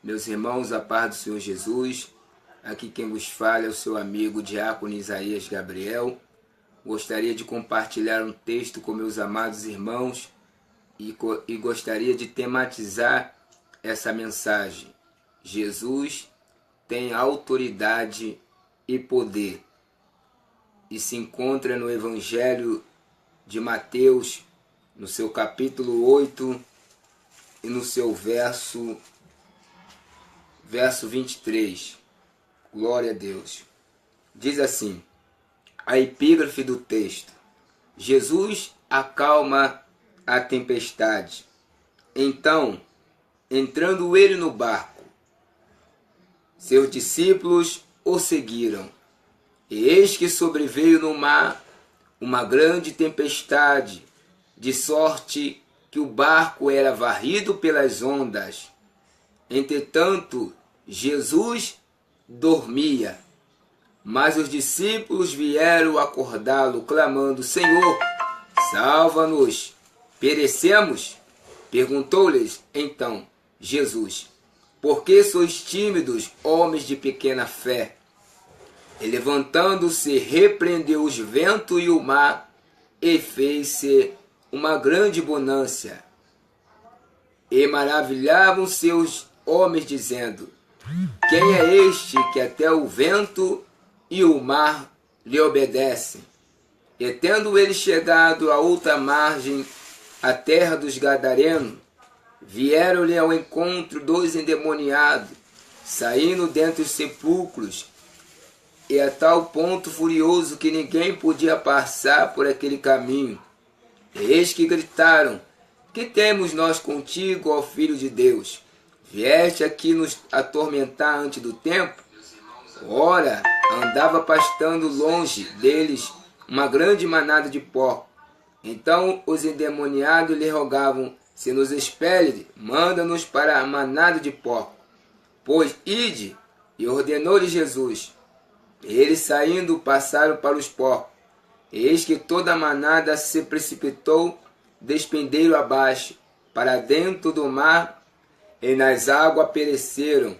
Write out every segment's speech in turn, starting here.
Meus irmãos, a paz do Senhor Jesus, aqui quem vos fala é o seu amigo Diácono Isaías Gabriel. Gostaria de compartilhar um texto com meus amados irmãos e gostaria de tematizar essa mensagem. Jesus tem autoridade e poder. E se encontra no Evangelho de Mateus, no seu capítulo 8 e no seu verso 23. Glória a Deus. Diz assim, a epígrafe do texto: Jesus acalma a tempestade. Então, entrando ele no barco, seus discípulos o seguiram. E eis que sobreveio no mar uma grande tempestade, de sorte que o barco era varrido pelas ondas. Entretanto, Jesus dormia. Mas os discípulos vieram acordá-lo, clamando: Senhor, salva-nos, perecemos. Perguntou-lhes então Jesus: por que sois tímidos, homens de pequena fé? E levantando-se, repreendeu os ventos e o mar, e fez-se uma grande bonança. E maravilhavam-se os homens, dizendo: quem é este que até o vento e o mar lhe obedecem? E tendo ele chegado à outra margem, a terra dos Gadarenos, vieram-lhe ao encontro dois endemoniados, saindo dentre os sepulcros, e a tal ponto furioso que ninguém podia passar por aquele caminho. E eis que gritaram: que temos nós contigo, ó Filho de Deus? Vieste aqui nos atormentar antes do tempo? Ora, andava pastando longe deles uma grande manada de porcos. Então os endemoniados lhe rogavam: se nos expele, manda-nos para a manada de porcos. Pois ide, e ordenou-lhe Jesus. Eles saindo passaram para os porcos. Eis que toda a manada se precipitou despendeiro abaixo, para dentro do mar, e nas águas pereceram.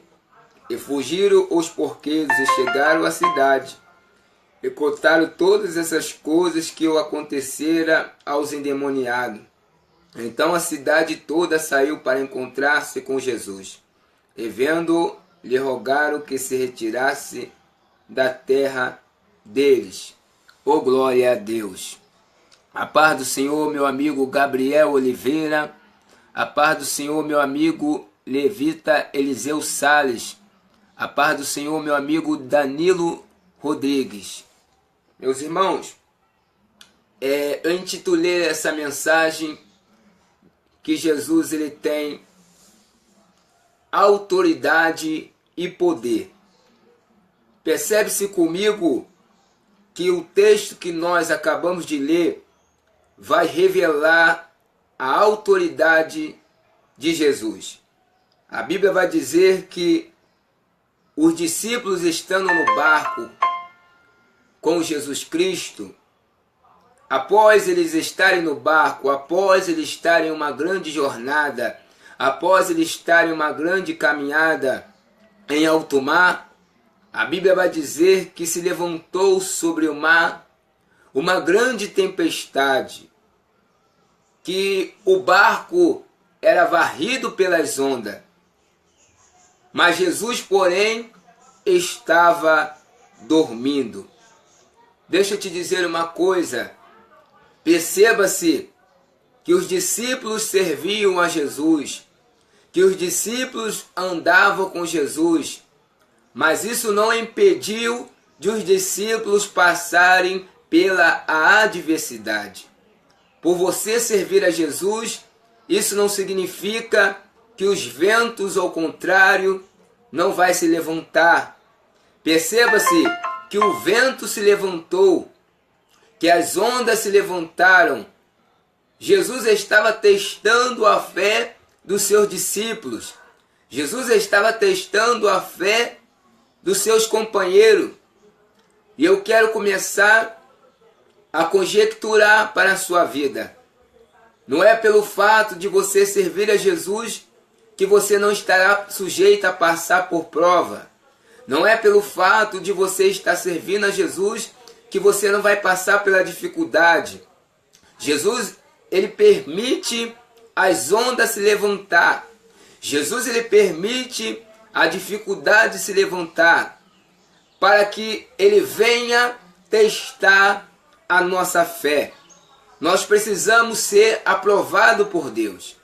E fugiram os porqueiros e chegaram à cidade, e contaram todas essas coisas que acontecera aos endemoniados. Então a cidade toda saiu para encontrar-se com Jesus, e vendo-o, lhe rogaram que se retirasse da terra deles. Oh, glória a Deus! A paz do Senhor, meu amigo Gabriel Oliveira. A paz do Senhor, meu amigo Levita Eliseu Sales. A paz do Senhor, meu amigo Danilo Rodrigues. Meus irmãos, eu intitulei essa mensagem que Jesus ele tem autoridade e poder. Percebe-se comigo que o texto que nós acabamos de ler vai revelar a autoridade de Jesus. A Bíblia vai dizer que os discípulos estando no barco com Jesus Cristo, após eles estarem no barco, após eles estarem em uma grande jornada, após eles estarem em uma grande caminhada em alto mar, a Bíblia vai dizer que se levantou sobre o mar uma grande tempestade, que o barco era varrido pelas ondas. Mas Jesus, porém, estava dormindo. Deixa eu te dizer uma coisa. Perceba-se que os discípulos serviam a Jesus, que os discípulos andavam com Jesus, mas isso não impediu de os discípulos passarem pela adversidade. Por você servir a Jesus, isso não significa que os ventos, ao contrário, não vai se levantar. Perceba-se que o vento se levantou, que as ondas se levantaram. Jesus estava testando a fé dos seus discípulos. Jesus estava testando a fé dos seus companheiros. E eu quero começar a conjecturar para a sua vida. Não é pelo fato de você servir a Jesus que você não estará sujeito a passar por prova. Não é pelo fato de você estar servindo a Jesus que você não vai passar pela dificuldade. Jesus, ele permite as ondas se levantar. Jesus, ele permite a dificuldade se levantar para que ele venha testar a nossa fé. Nós precisamos ser aprovados por Deus.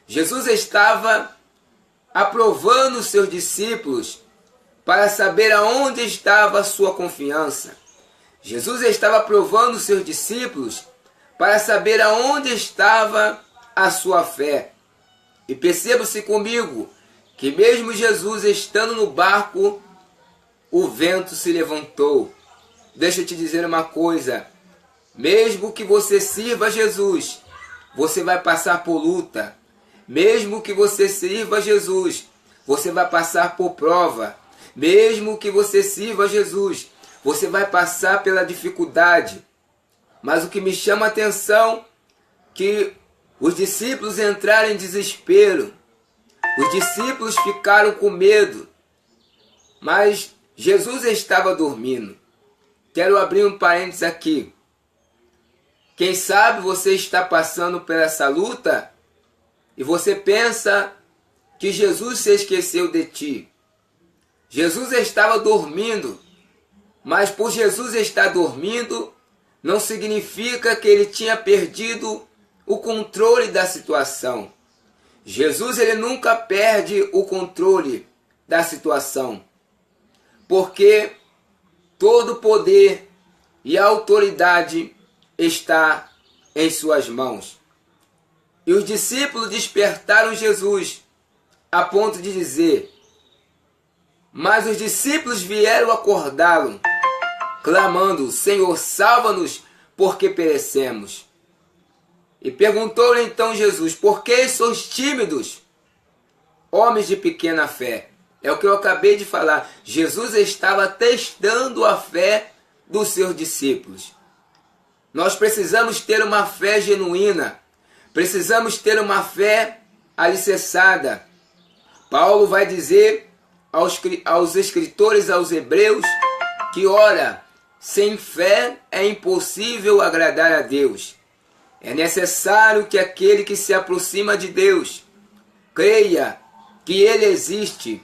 Jesus estava aprovando os seus discípulos para saber aonde estava a sua confiança. Jesus estava aprovando os seus discípulos para saber aonde estava a sua fé. E perceba-se comigo que mesmo Jesus estando no barco, o vento se levantou. Deixa eu te dizer uma coisa, mesmo que você sirva a Jesus, você vai passar por luta. Mesmo que você sirva a Jesus, você vai passar por prova. Mesmo que você sirva a Jesus, você vai passar pela dificuldade. Mas o que me chama a atenção é que os discípulos entraram em desespero. Os discípulos ficaram com medo. Mas Jesus estava dormindo. Quero abrir um parênteses aqui. Quem sabe você está passando por essa luta e você pensa que Jesus se esqueceu de ti. Jesus estava dormindo, mas por Jesus estar dormindo, não significa que ele tinha perdido o controle da situação. Jesus, ele nunca perde o controle da situação, porque todo o poder e a autoridade está em suas mãos. E os discípulos despertaram Jesus a ponto de dizer, mas os discípulos vieram acordá-lo, clamando, Senhor, salva-nos, porque perecemos. E perguntou-lhe então Jesus, por que sois tímidos, homens de pequena fé? É o que eu acabei de falar. Jesus estava testando a fé dos seus discípulos. Nós precisamos ter uma fé genuína. Precisamos ter uma fé alicerçada. Paulo vai dizer aos escritores, aos hebreus, que ora, sem fé é impossível agradar a Deus. É necessário que aquele que se aproxima de Deus creia que Ele existe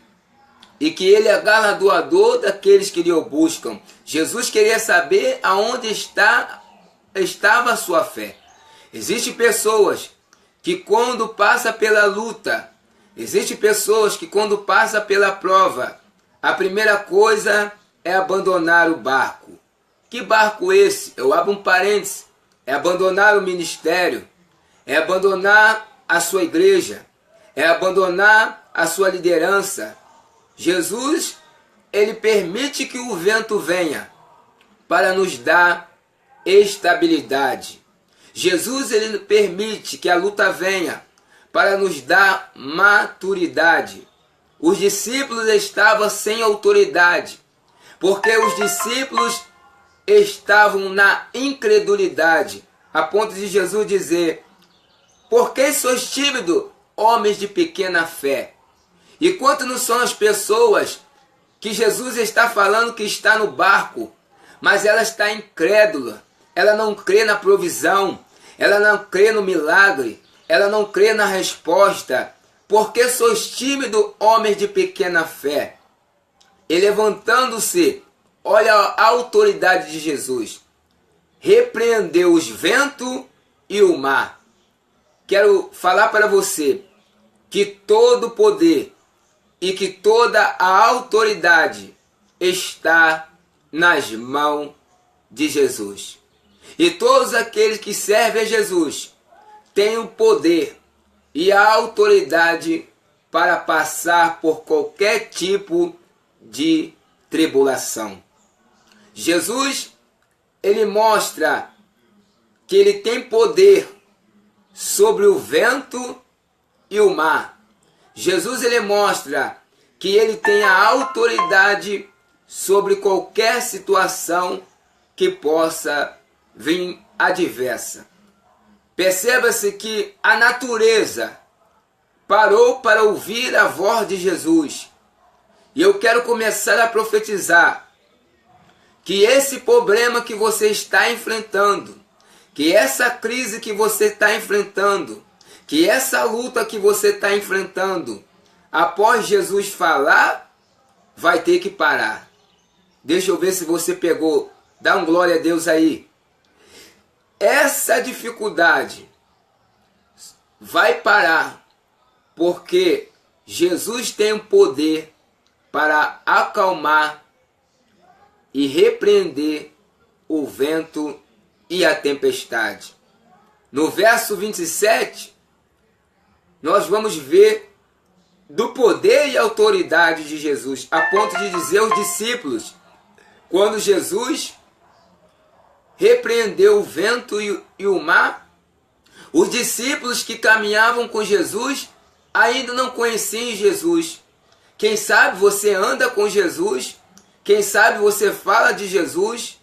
e que Ele é galardoador daqueles que lhe o buscam. Jesus queria saber aonde estava a sua fé. Existem pessoas que quando passa pela luta, existem pessoas que quando passa pela prova, a primeira coisa é abandonar o barco. Que barco esse? Eu abro um parênteses. É abandonar o ministério, é abandonar a sua igreja, é abandonar a sua liderança. Jesus, ele permite que o vento venha para nos dar estabilidade. Jesus, ele permite que a luta venha para nos dar maturidade. Os discípulos estavam sem autoridade, porque os discípulos estavam na incredulidade, a ponto de Jesus dizer, por que sois tímidos, homens de pequena fé? E quanto não são as pessoas que Jesus está falando que está no barco, mas ela está incrédula, ela não crê na provisão, ela não crê no milagre, ela não crê na resposta. Por que sois tímidos, homens de pequena fé? E levantando-se, olha a autoridade de Jesus. Repreendeu os ventos e o mar. Quero falar para você que todo poder e que toda a autoridade está nas mãos de Jesus. E todos aqueles que servem a Jesus têm o poder e a autoridade para passar por qualquer tipo de tribulação. Jesus, ele mostra que ele tem poder sobre o vento e o mar. Jesus, ele mostra que ele tem a autoridade sobre qualquer situação que possa vir adversa. Perceba-se que a natureza parou para ouvir a voz de Jesus. E eu quero começar a profetizar que esse problema que você está enfrentando, que essa crise que você está enfrentando, que essa luta que você está enfrentando, após Jesus falar, vai ter que parar. Deixa eu ver se você pegou. Dá um glória a Deus aí. Essa dificuldade vai parar, porque Jesus tem o poder para acalmar e repreender o vento e a tempestade. No verso 27, nós vamos ver do poder e autoridade de Jesus, a ponto de dizer aos discípulos, quando Jesus repreendeu o vento e o mar, os discípulos que caminhavam com Jesus ainda não conheciam Jesus. Quem sabe você anda com Jesus, quem sabe você fala de Jesus,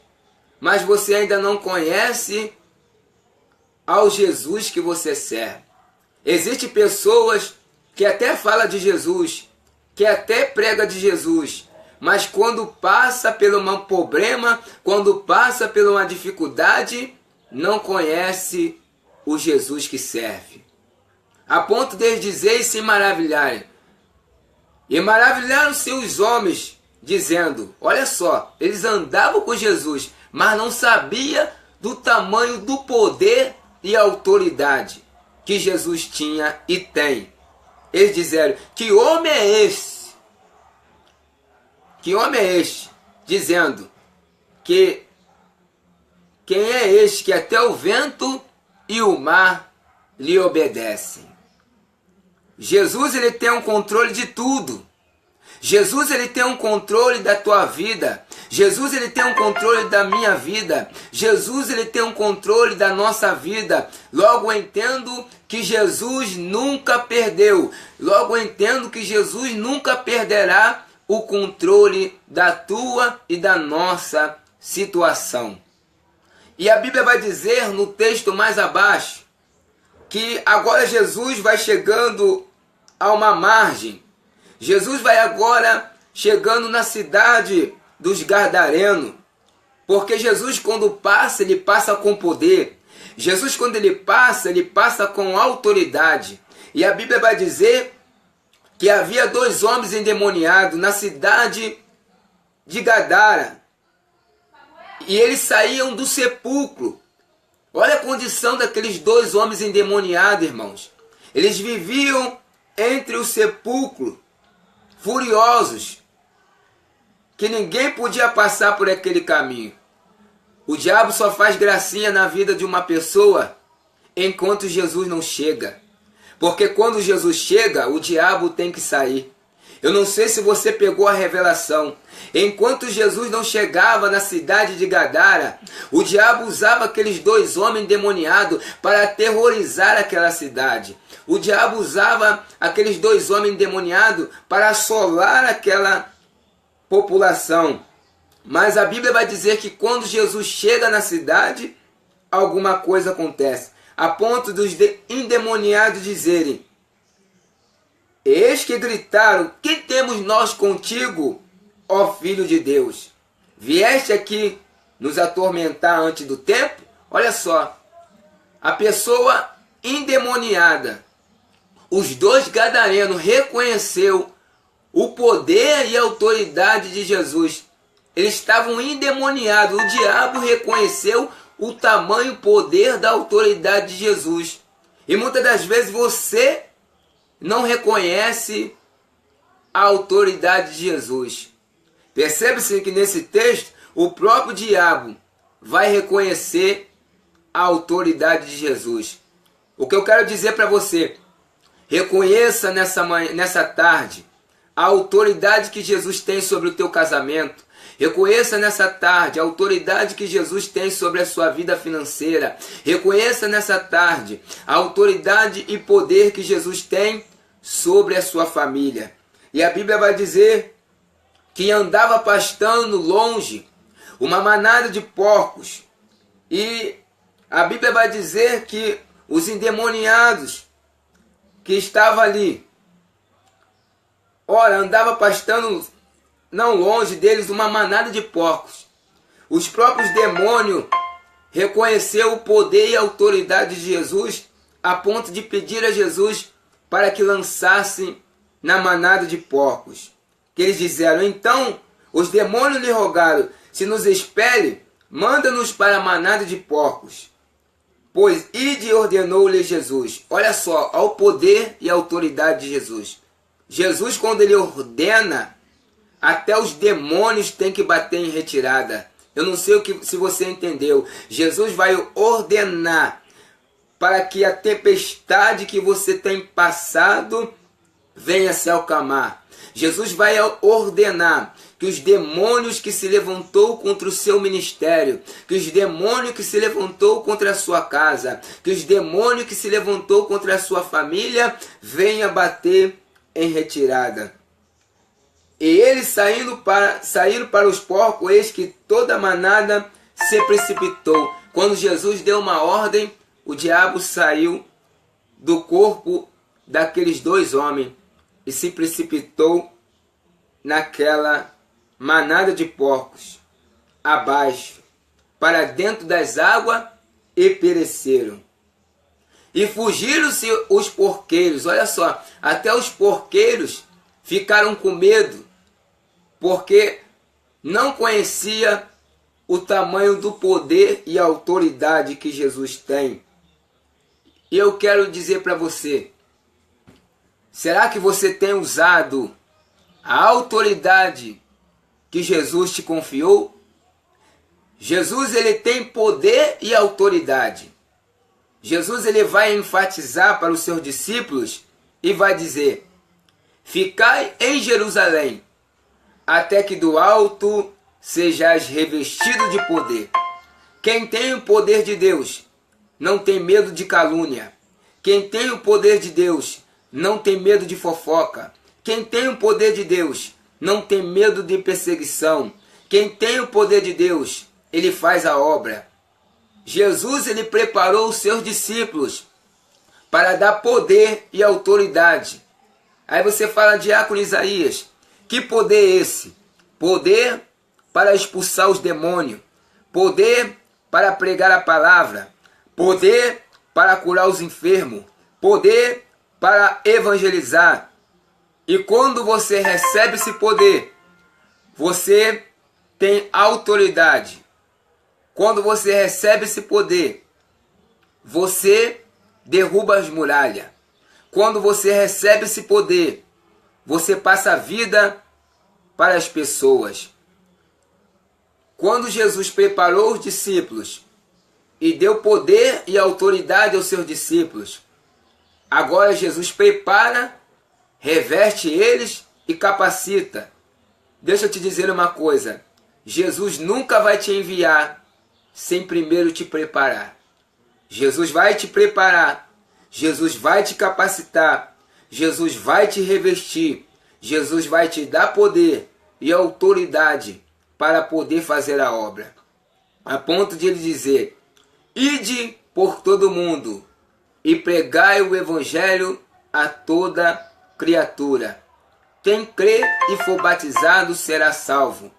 mas você ainda não conhece ao Jesus que você serve. Existem pessoas que até falam de Jesus, que até prega de Jesus, mas quando passa por um problema, quando passa por uma dificuldade, não conhece o Jesus que serve. A ponto de eles dizerem e se maravilharem. E maravilharam-se os homens, dizendo, olha só, eles andavam com Jesus, mas não sabia do tamanho do poder e autoridade que Jesus tinha e tem. Eles disseram, que homem é esse? Que homem é este? Dizendo que quem é este que até o vento e o mar lhe obedecem? Jesus, ele tem um controle de tudo. Jesus, ele tem um controle da tua vida. Jesus, ele tem um controle da minha vida. Jesus, ele tem um controle da nossa vida. Logo eu entendo que Jesus nunca perdeu. Logo eu entendo que Jesus nunca perderá o controle da tua e da nossa situação. E a Bíblia vai dizer no texto mais abaixo que agora Jesus vai chegando a uma margem. Jesus vai agora chegando na cidade dos Gadarenos, porque Jesus quando passa, ele passa com poder. Jesus quando ele passa com autoridade. E a Bíblia vai dizer que havia 2 homens endemoniados na cidade de Gadara. E eles saíam do sepulcro. Olha a condição daqueles 2 homens endemoniados, irmãos. Eles viviam entre o sepulcro, furiosos, que ninguém podia passar por aquele caminho. O diabo só faz gracinha na vida de uma pessoa enquanto Jesus não chega. Porque quando Jesus chega, o diabo tem que sair. Eu não sei se você pegou a revelação. Enquanto Jesus não chegava na cidade de Gadara, o diabo usava aqueles 2 homens endemoniados para aterrorizar aquela cidade. O diabo usava aqueles 2 homens endemoniados para assolar aquela população. Mas a Bíblia vai dizer que quando Jesus chega na cidade, alguma coisa acontece. A ponto dos endemoniados dizerem, eis que gritaram, que temos nós contigo, ó Filho de Deus? Vieste aqui nos atormentar antes do tempo? Olha só, a pessoa endemoniada, os 2 gadarenos reconheceu o poder e a autoridade de Jesus. Eles estavam endemoniados, o diabo reconheceu o tamanho, o poder da autoridade de Jesus. E muitas das vezes você não reconhece a autoridade de Jesus. Percebe-se que nesse texto o próprio diabo vai reconhecer a autoridade de Jesus. O que eu quero dizer para você, reconheça nessa tarde a autoridade que Jesus tem sobre o teu casamento. Reconheça nessa tarde a autoridade que Jesus tem sobre a sua vida financeira. Reconheça nessa tarde a autoridade e poder que Jesus tem sobre a sua família. E a Bíblia vai dizer que andava pastando longe uma manada de porcos. E a Bíblia vai dizer que os endemoniados que estava ali, ora, andava pastando não longe deles uma manada de porcos. Os próprios demônios reconheceram o poder e a autoridade de Jesus a ponto de pedir a Jesus para que lançassem na manada de porcos. Que eles disseram, então os demônios lhe rogaram, se nos expele, manda-nos para a manada de porcos. Pois ide, ordenou-lhe Jesus. Olha só, ao poder e a autoridade de Jesus. Jesus, quando ele ordena, até os demônios têm que bater em retirada. Eu não sei se você entendeu. Jesus vai ordenar para que a tempestade que você tem passado venha se acalmar. Jesus vai ordenar que os demônios que se levantou contra o seu ministério, que os demônios que se levantou contra a sua casa, que os demônios que se levantou contra a sua família, venha bater em retirada. E eles saíram para os porcos, eis que toda a manada se precipitou. Quando Jesus deu uma ordem, o diabo saiu do corpo daqueles dois homens e se precipitou naquela manada de porcos, abaixo, para dentro das águas, e pereceram. E fugiram-se os porqueiros, olha só, até os porqueiros ficaram com medo, porque não conhecia o tamanho do poder e a autoridade que Jesus tem. E eu quero dizer para você, será que você tem usado a autoridade que Jesus te confiou? Jesus, ele tem poder e autoridade. Jesus, ele vai enfatizar para os seus discípulos e vai dizer, ficai em Jerusalém, até que do alto sejais revestidos de poder. Quem tem o poder de Deus não tem medo de calúnia. Quem tem o poder de Deus não tem medo de fofoca. Quem tem o poder de Deus não tem medo de perseguição. Quem tem o poder de Deus, ele faz a obra. Jesus, ele preparou os seus discípulos para dar poder e autoridade. Aí você fala, diácono Isaías, que poder é esse? Poder para expulsar os demônios, poder para pregar a palavra, poder para curar os enfermos, poder para evangelizar. E quando você recebe esse poder, você tem autoridade. Quando você recebe esse poder, você derruba as muralhas. Quando você recebe esse poder, você passa a vida para as pessoas. Quando Jesus preparou os discípulos e deu poder e autoridade aos seus discípulos, agora Jesus prepara, reveste eles e capacita. Deixa eu te dizer uma coisa, Jesus nunca vai te enviar sem primeiro te preparar. Jesus vai te preparar, Jesus vai te capacitar, Jesus vai te revestir, Jesus vai te dar poder e autoridade para poder fazer a obra. A ponto de ele dizer, ide por todo mundo e pregai o evangelho a toda criatura. Quem crê e for batizado será salvo,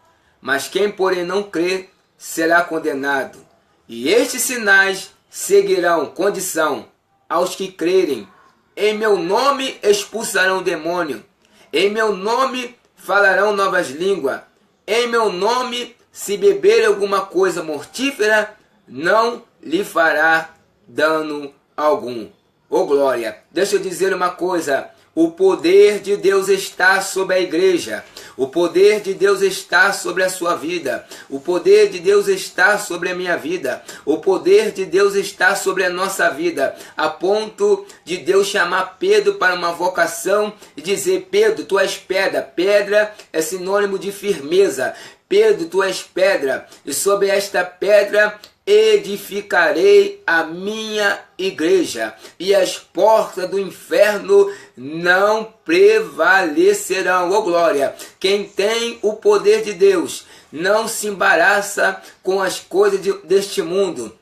mas quem porém não crê será condenado. E estes sinais seguirão, condição, aos que crerem. Em meu nome expulsarão o demônio, em meu nome falarão novas línguas, em meu nome, se beber alguma coisa mortífera, não lhe fará dano algum. Ô glória! Deixa eu dizer uma coisa, o poder de Deus está sobre a igreja, o poder de Deus está sobre a sua vida, o poder de Deus está sobre a minha vida, o poder de Deus está sobre a nossa vida, a ponto de Deus chamar Pedro para uma vocação e dizer, Pedro, tu és pedra, pedra é sinônimo de firmeza, Pedro, tu és pedra, e sobre esta pedra edificarei a minha igreja, e as portas do inferno não prevalecerão. Oh glória! Quem tem o poder de Deus não se embaraça com as coisas deste mundo.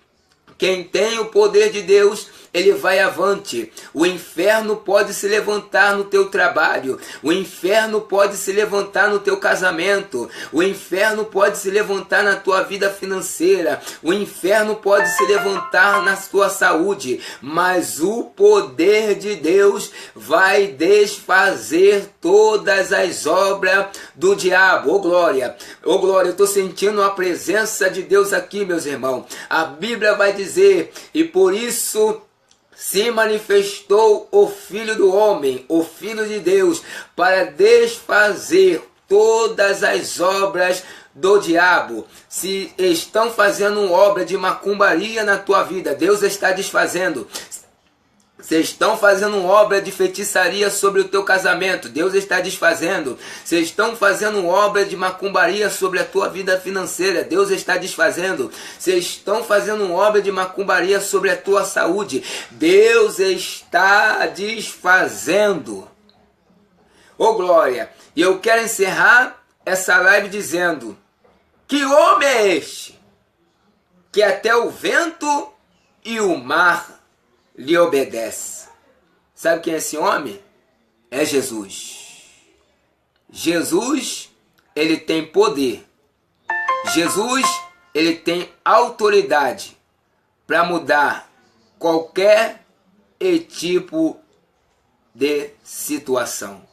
Quem tem o poder de Deus ele vai avante. O inferno pode se levantar no teu trabalho, o inferno pode se levantar no teu casamento, o inferno pode se levantar na tua vida financeira, o inferno pode se levantar na tua saúde, mas o poder de Deus vai desfazer todas as obras do diabo. Oh glória, eu estou sentindo a presença de Deus aqui, meus irmãos. A Bíblia vai dizer, e por isso se manifestou o Filho do Homem, o Filho de Deus, para desfazer todas as obras do diabo. Se estão fazendo obra de macumbaria na tua vida, Deus está desfazendo. Se estão fazendo obra de feitiçaria sobre o teu casamento, Deus está desfazendo. Se estão fazendo obra de macumbaria sobre a tua vida financeira, Deus está desfazendo. Se estão fazendo obra de macumbaria sobre a tua saúde, Deus está desfazendo. Oh glória! E eu quero encerrar essa live dizendo: que homem é este, que até o vento e o mar lhe obedece? Sabe quem é esse homem? É Jesus. Jesus, ele tem poder. Jesus, ele tem autoridade para mudar qualquer tipo de situação.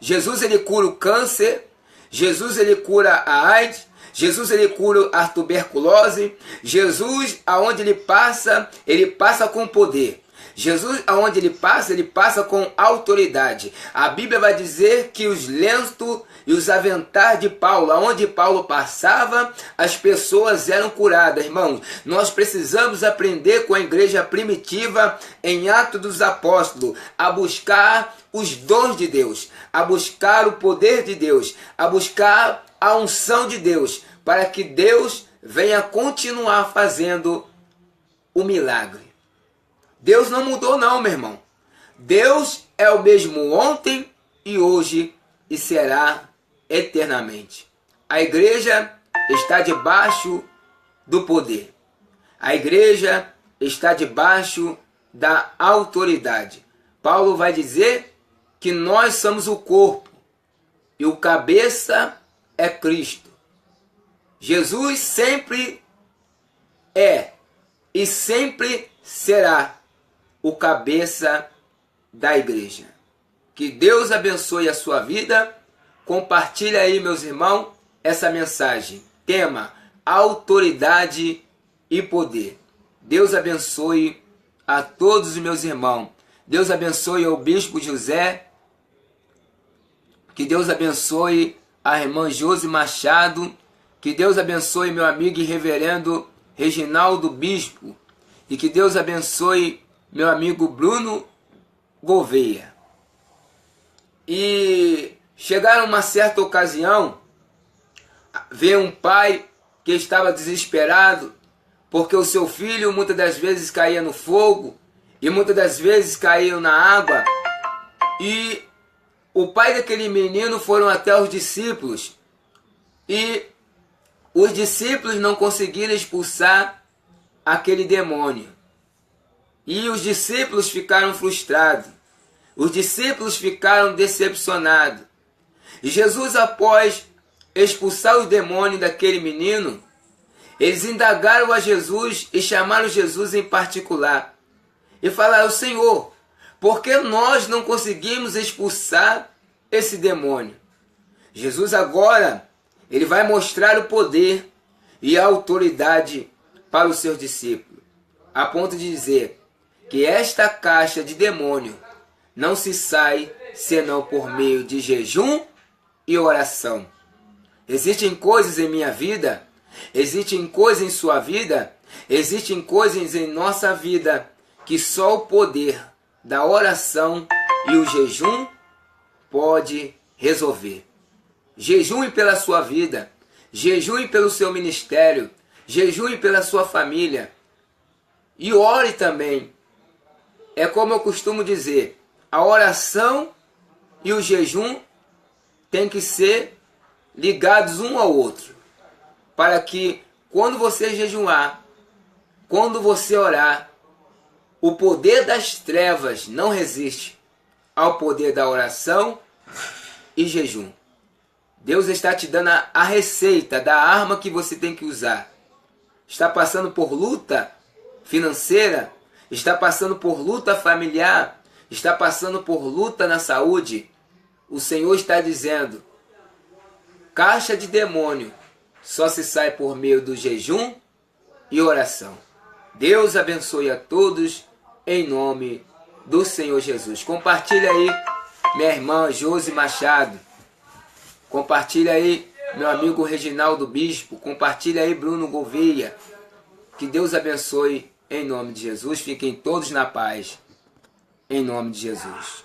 Jesus, ele cura o câncer. Jesus, ele cura a AIDS. Jesus, ele cura a tuberculose. Jesus, aonde ele passa com poder. Jesus, aonde ele passa com autoridade. A Bíblia vai dizer que os lenços e os aventais de Paulo, aonde Paulo passava, as pessoas eram curadas. Irmãos, nós precisamos aprender com a igreja primitiva em Atos dos Apóstolos a buscar os dons de Deus, a buscar o poder de Deus, a buscar a unção de Deus, para que Deus venha continuar fazendo o milagre. Deus não mudou não, meu irmão. Deus é o mesmo ontem e hoje e será eternamente. A igreja está debaixo do poder. A igreja está debaixo da autoridade. Paulo vai dizer que nós somos o corpo e o cabeça é Cristo. Jesus sempre é e sempre será o cabeça da igreja. Que Deus abençoe a sua vida. Compartilhe aí, meus irmãos, essa mensagem. Tema: autoridade e poder. Deus abençoe a todos os meus irmãos. Deus abençoe ao Bispo José. Que Deus abençoe a irmã Josi Machado. Que Deus abençoe meu amigo e reverendo Reginaldo Bispo. E que Deus abençoe meu amigo Bruno Gouveia. E chegaram uma certa ocasião, veio um pai que estava desesperado, porque o seu filho muitas das vezes caía no fogo, e muitas das vezes caía na água, e o pai daquele menino foram até os discípulos, e os discípulos não conseguiram expulsar aquele demônio. E os discípulos ficaram frustrados. Os discípulos ficaram decepcionados. E Jesus, após expulsar os demônios daquele menino, eles indagaram a Jesus e chamaram Jesus em particular. E falaram: Senhor, por que nós não conseguimos expulsar esse demônio? Jesus agora, ele vai mostrar o poder e a autoridade para os seus discípulos, a ponto de dizer que esta caixa de demônio não se sai senão por meio de jejum e oração. Existem coisas em minha vida, existem coisas em sua vida, existem coisas em nossa vida que só o poder da oração e o jejum pode resolver. Jejue pela sua vida, jejue pelo seu ministério, jejue pela sua família e ore também. É como eu costumo dizer, a oração e o jejum têm que ser ligados um ao outro, para que quando você jejuar, quando você orar, O poder das trevas não resiste ao poder da oração e jejum. Deus está te dando a receita da arma que você tem que usar. Está passando por luta financeira? Está passando por luta familiar? Está passando por luta na saúde? O Senhor está dizendo: caixa de demônio só se sai por meio do jejum e oração. Deus abençoe a todos em nome do Senhor Jesus. Compartilha aí, minha irmã Josi Machado. Compartilha aí, meu amigo Reginaldo Bispo. Compartilha aí, Bruno Gouveia. Que Deus abençoe em nome de Jesus. Fiquem todos na paz. Em nome de Jesus.